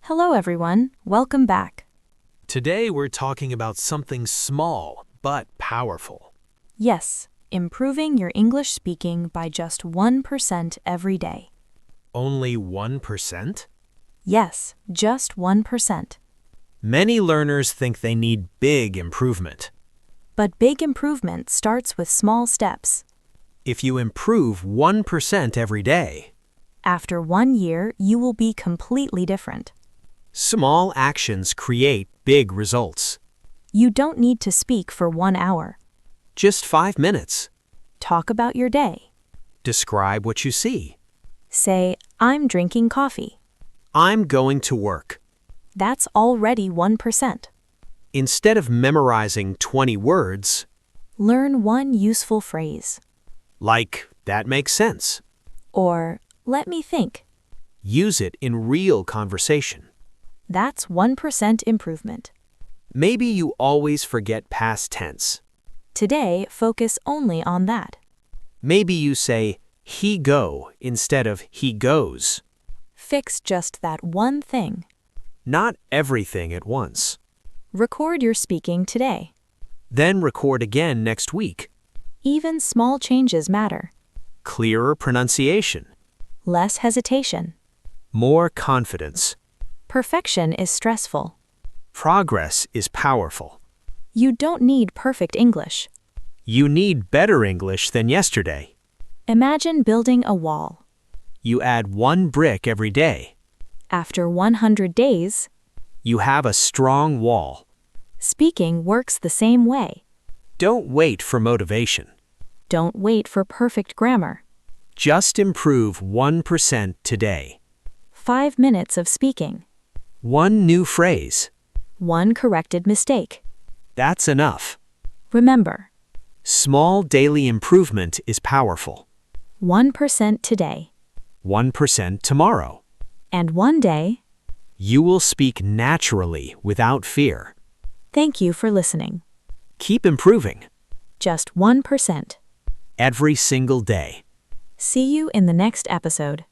Hello everyone, welcome back. Today we're talking about something small but powerful. Yes, improving your English speaking by just 1% every day. Only 1%? Yes, just 1%. Many learners think they need big improvement. But big improvement starts with small steps. If you improve 1% every day, After 1 year, you will be completely different. small actions create big results. You don't need to speak for 1 hour. Just 5 minutes. Talk about your day. Describe what you see. Say, I'm drinking coffee. I'm going to work. That's already 1%. Instead of memorizing 20 words, Learn one useful phrase. like, that makes sense. Or, let me think. Use it in real conversation. That's 1% improvement. Maybe you always forget past tense. Today, focus only on that. Maybe you say, he go instead of he goes. Fix just that one thing. Not everything at once. Record your speaking today. Then record again next week. Even small changes matter. Clearer pronunciation. Less hesitation. More confidence. Perfection is stressful. Progress is powerful. You don't need perfect English. You need better English than yesterday. Imagine building a wall. You add 1 brick every day. After 100 days, You have a strong wall. speaking works the same way. Don't wait for motivation. Don't wait for perfect grammar. Just improve 1% today. 5 minutes of speaking. 1 new phrase. 1 corrected mistake. That's enough. Remember, Small daily improvement is powerful. 1% today. 1% tomorrow. And one day, You will speak naturally without fear. thank you for listening. Keep improving Just 1%. every single day. See you in the next episode.